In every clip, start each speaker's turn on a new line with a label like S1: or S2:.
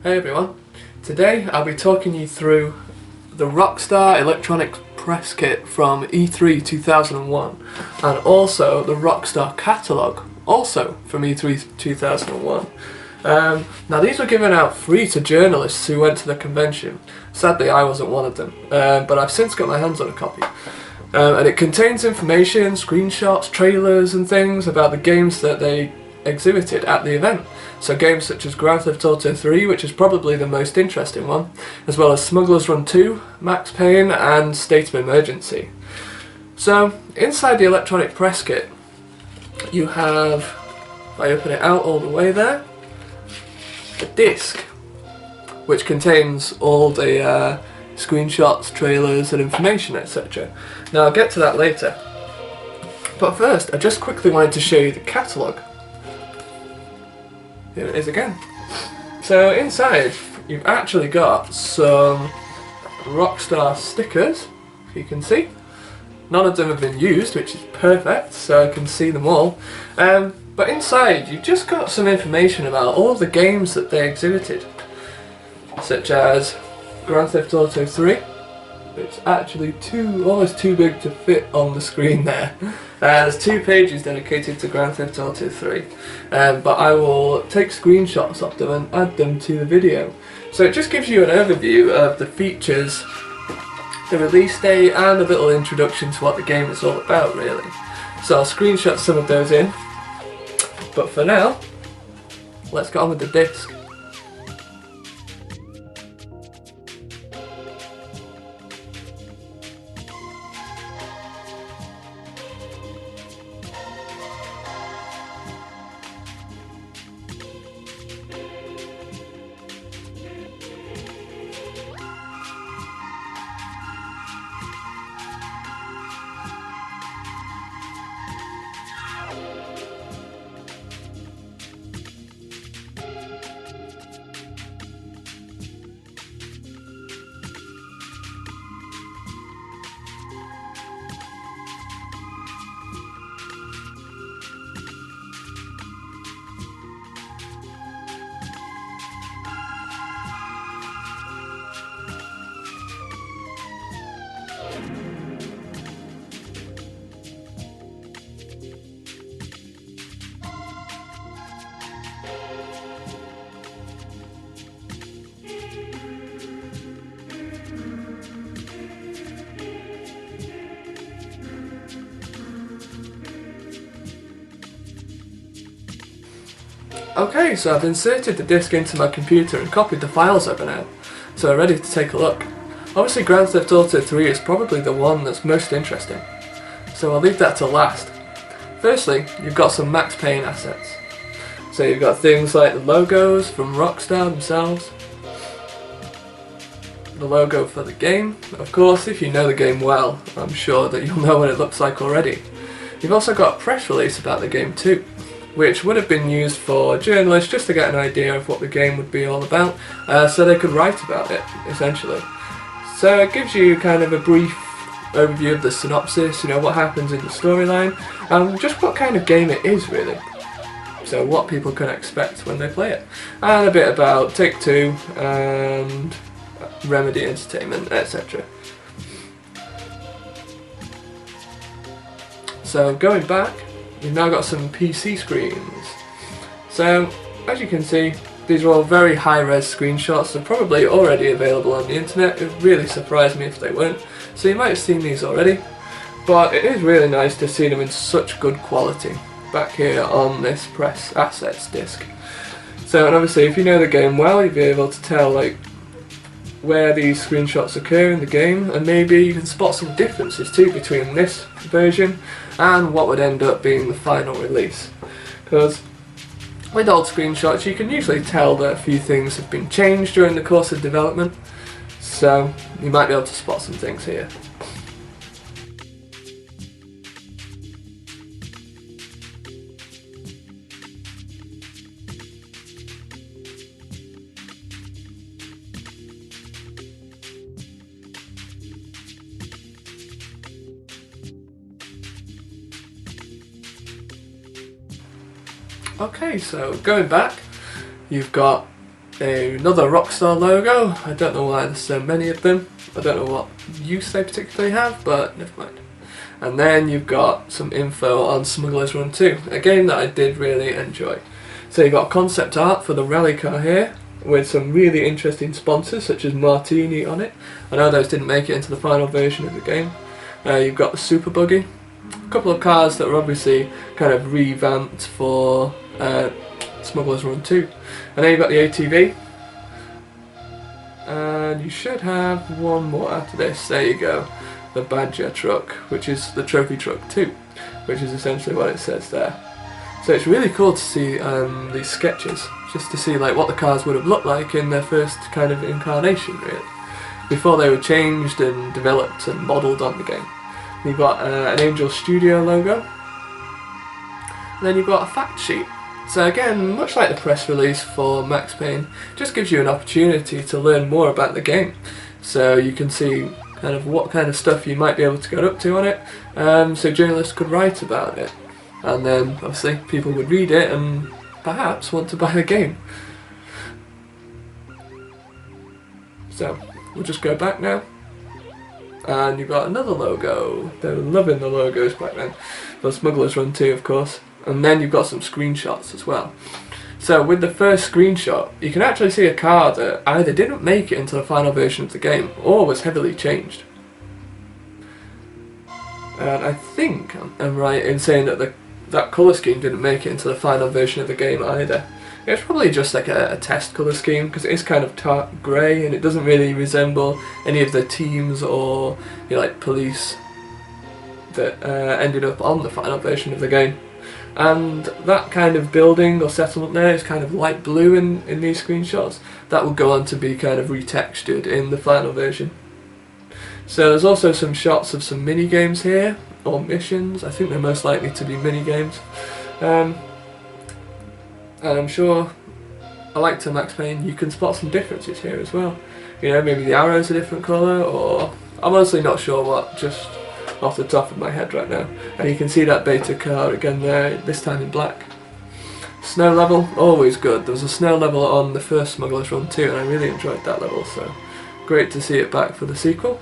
S1: Hey everyone, today I'll be talking you through the Rockstar Electronics Press Kit from E3 2001 and also the Rockstar catalogue, also from E3 2001. Now these were given out free to journalists who went to the convention. Sadly I wasn't one of them, but I've since got my hands on a copy. And it contains information, screenshots, trailers and things about the games that they exhibited at the event. So games such as Grand Theft Auto 3, which is probably the most interesting one, as well as Smuggler's Run 2, Max Payne and State of Emergency. So inside the electronic press kit you have, if I open it out all the way there, a disc which contains all the screenshots, trailers and information, etc. Now I'll get to that later, but first I just quickly wanted to show you the catalogue. Here it is again. So inside you've actually got some Rockstar stickers, if you can see. None of them have been used, which is perfect, so I can see them all. But inside you've just got some information about all of the games that they exhibited, such as Grand Theft Auto 3, which is actually almost too big to fit on the screen there. There's 2 pages dedicated to Grand Theft Auto 3, but I will take screenshots of them and add them to the video. So it just gives you an overview of the features, the release date and a little introduction to what the game is all about really. So I'll screenshot some of those in, but for now, let's get on with the disc. Okay, so I've inserted the disc into my computer and copied the files over now, so I'm ready to take a look. Obviously Grand Theft Auto 3 is probably the one that's most interesting, so I'll leave that to last. Firstly, you've got some Max Payne assets. So you've got things like the logos from Rockstar themselves, the logo for the game. Of course, if you know the game well, I'm sure that you'll know what it looks like already. You've also got a press release about the game too, which would have been used for journalists just to get an idea of what the game would be all about, so they could write about it, essentially. So it gives you kind of a brief overview of the synopsis, you know, what happens in the storyline, and just what kind of game it is really. So what people can expect when they play it. And a bit about Take-Two and Remedy Entertainment, etc. So going back, we've now got some PC screens. So as you can see, these are all very high-res screenshots. They're probably already available on the internet. It would really surprise me if they weren't. So you might have seen these already, but it is really nice to see them in such good quality back here on this press assets disc. So, and obviously if you know the game well, you'll be able to tell like where these screenshots occur in the game, and maybe you can spot some differences too between this version and what would end up being the final release. Because with old screenshots you can usually tell that a few things have been changed during the course of development, so you might be able to spot some things here. Okay, so going back, you've got Another Rockstar logo. I don't know why there's so many of them. I don't know what use they particularly have, but never mind. And then you've got some info on Smuggler's Run 2, a game that I did really enjoy. So you've got concept art for the rally car here, with some really interesting sponsors such as Martini on it. I know those didn't make it into the final version of the game. You've got the Super Buggy, a couple of cars that were obviously kind of revamped for Smuggler's Run 2. And then you've got the ATV, and you should have one more after this. There you go, the Badger truck, which is the trophy truck 2, which is essentially what it says there. So it's really cool to see these sketches, just to see like what the cars would have looked like in their first kind of incarnation, really, before they were changed and developed and modelled on the game. You've got an Angel Studio logo, and then you've got a fact sheet. So again, much like the press release for Max Payne, just gives you an opportunity to learn more about the game. So you can see kind of what kind of stuff you might be able to get up to on it, so journalists could write about it. And then obviously people would read it and perhaps want to buy the game. So we'll just go back now. And you've got another logo. They were loving the logos back then. For Smuggler's Run 2, of course. And then you've got some screenshots as well. So with the first screenshot, you can actually see a car that either didn't make it into the final version of the game or was heavily changed. And I think I'm right in saying that that colour scheme didn't make it into the final version of the game either. It's probably just like a test colour scheme, because it is kind of dark grey and it doesn't really resemble any of the teams or like police that ended up on the final version of the game. And that kind of building or settlement there is kind of light blue in these screenshots. That will go on to be kind of retextured in the final version. So there's also some shots of some mini games here, or missions. I think they're most likely to be mini games. And I'm sure, like to Max Payne, you can spot some differences here as well. You know, maybe the arrow's a different colour, or I'm honestly not sure what, just off the top of my head right now. And you can see that beta car again there, this time in black. Snow level, always good. There was a snow level on the first Smuggler's Run 2 and I really enjoyed that level, so great to see it back for the sequel.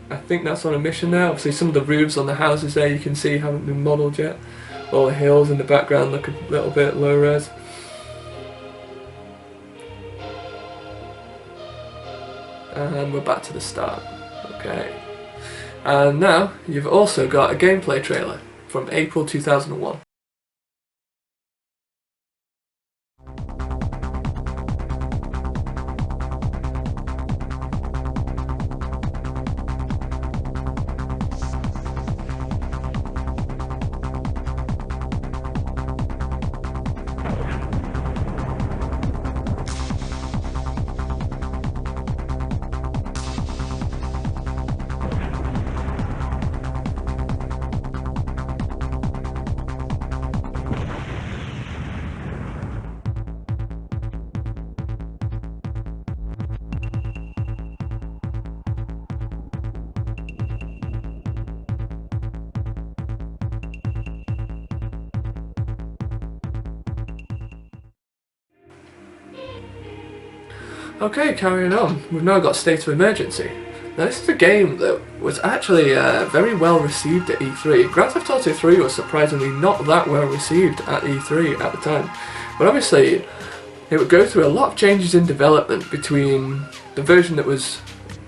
S1: I think that's on a mission now. Obviously some of the roofs on the houses there you can see haven't been modelled yet. All the hills in the background look a little bit low res. And we're back to the start. Okay. And now you've also got a gameplay trailer from April 2001. Okay, carrying on. We've now got State of Emergency. Now this is a game that was actually very well received at E3. Grand Theft Auto 3 was surprisingly not that well received at E3 at the time. But obviously it would go through a lot of changes in development between the version that was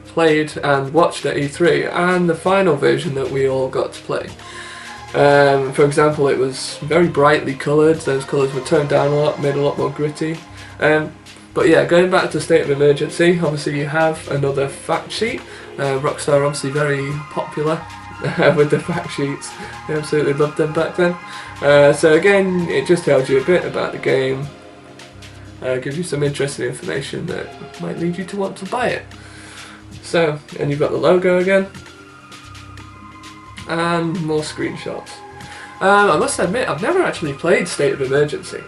S1: played and watched at E3 and the final version that we all got to play. For example, it was very brightly coloured, those colours were toned down a lot, made a lot more gritty. But yeah, going back to State of Emergency, obviously you have another fact sheet. Rockstar obviously very popular with the fact sheets. They absolutely loved them back then. So again, it just tells you a bit about the game, gives you some interesting information that might lead you to want to buy it. So, and you've got the logo again, and more screenshots. I must admit, I've never actually played State of Emergency.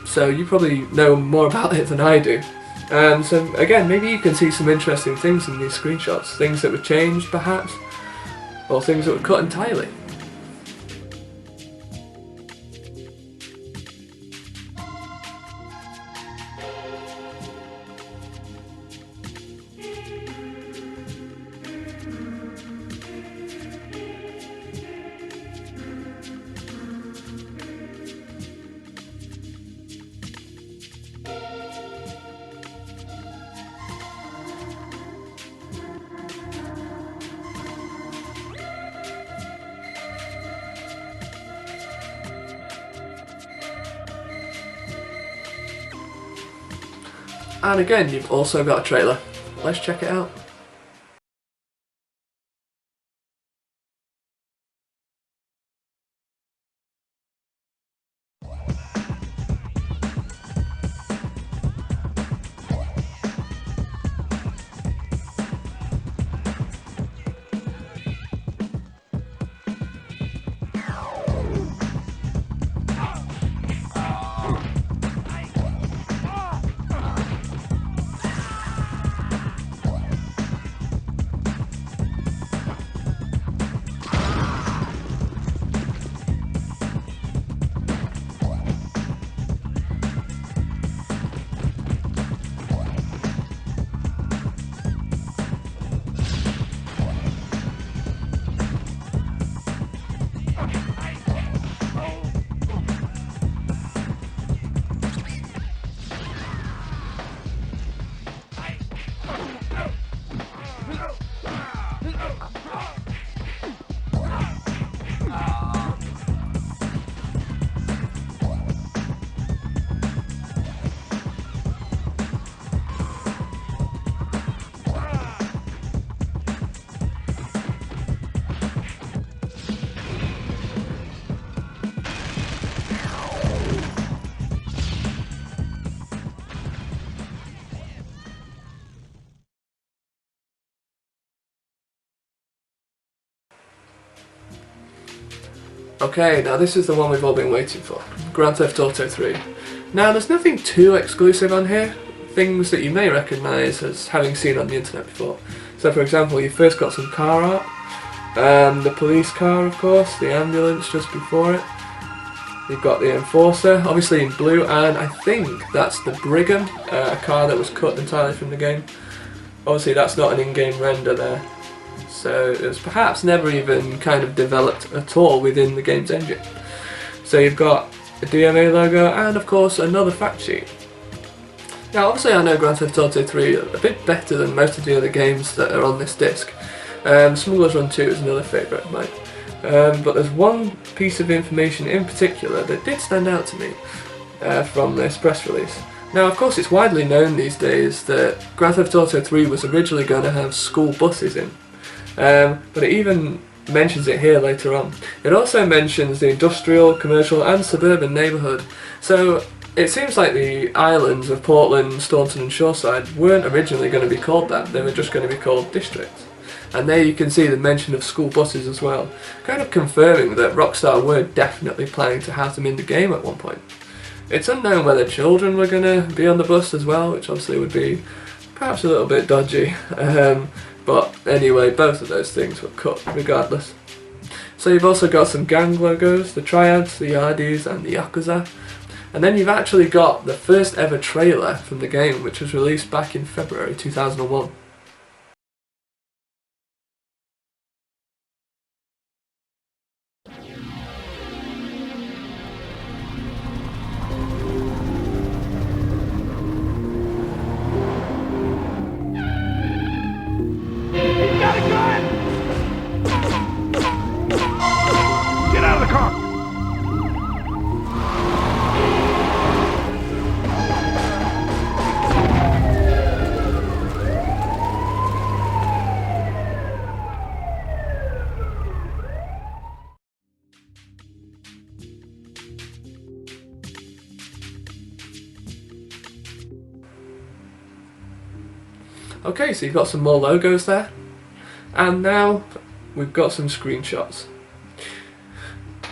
S1: So you probably know more about it than I do. So again, maybe you can see some interesting things in these screenshots. Things that were changed perhaps, or things that were cut entirely. And again, you've also got a trailer. Let's check it out. Okay, now this is the one we've all been waiting for, Grand Theft Auto 3. Now there's nothing too exclusive on here, things that you may recognise as having seen on the internet before. So for example, you first got some car art, the police car of course, the ambulance just before it. You've got the Enforcer, obviously in blue, and I think that's the Brigham, a car that was cut entirely from the game. Obviously that's not an in-game render there. So it was perhaps never even kind of developed at all within the game's engine. So you've got a DMA logo and of course another fact sheet. Now obviously I know Grand Theft Auto 3 a bit better than most of the other games that are on this disc. Smuggler's Run 2 is another favourite of mine. But there's one piece of information in particular that did stand out to me from this press release. Now of course it's widely known these days that Grand Theft Auto 3 was originally going to have school buses in. But it even mentions it here later on. It also mentions the industrial, commercial and suburban neighbourhood. So it seems like the islands of Portland, Staunton and Shoreside weren't originally going to be called that, they were just going to be called districts. And there you can see the mention of school buses as well, kind of confirming that Rockstar were definitely planning to have them in the game at one point. It's unknown whether children were going to be on the bus as well, which obviously would be perhaps a little bit dodgy. But anyway, both of those things were cut regardless. So you've also got some gang logos, the Triads, the Yardies and the Yakuza. And then you've actually got the first ever trailer from the game, which was released back in February 2001. Okay, so you've got some more logos there, and now we've got some screenshots.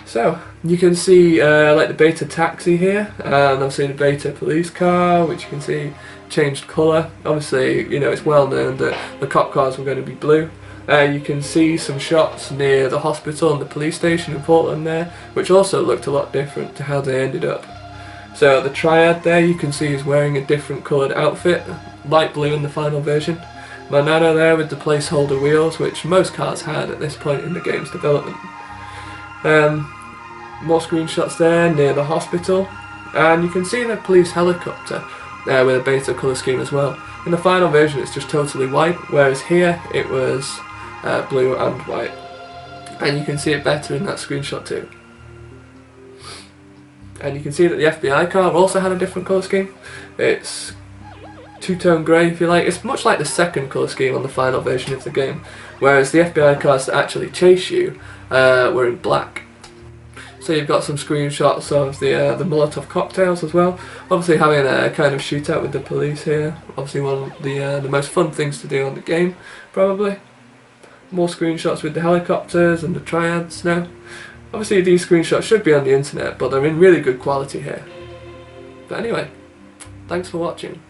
S1: So you can see like the beta taxi here, and obviously the beta police car, which you can see changed colour. Obviously, you know, it's well known that the cop cars were going to be blue. You can see some shots near the hospital and the police station in Portland there, which also looked a lot different to how they ended up. So the Triad there you can see is wearing a different coloured outfit, light blue in the final version. Manano there with the placeholder wheels, which most cars had at this point in the game's development. More screenshots there near the hospital, and you can see the police helicopter there with a beta colour scheme as well. In the final version it's just totally white, whereas here it was blue and white. And you can see it better in that screenshot too. And you can see that the FBI car also had a different colour scheme. It's two-tone grey, if you like. It's much like the second colour scheme on the final version of the game, whereas the FBI cars that actually chase you were in black. So you've got some screenshots of the Molotov cocktails as well. Obviously having a kind of shootout with the police here. Obviously one of the most fun things to do on the game, probably. More screenshots with the helicopters and the triads now. Obviously these screenshots should be on the internet, but they're in really good quality here. But anyway, thanks for watching.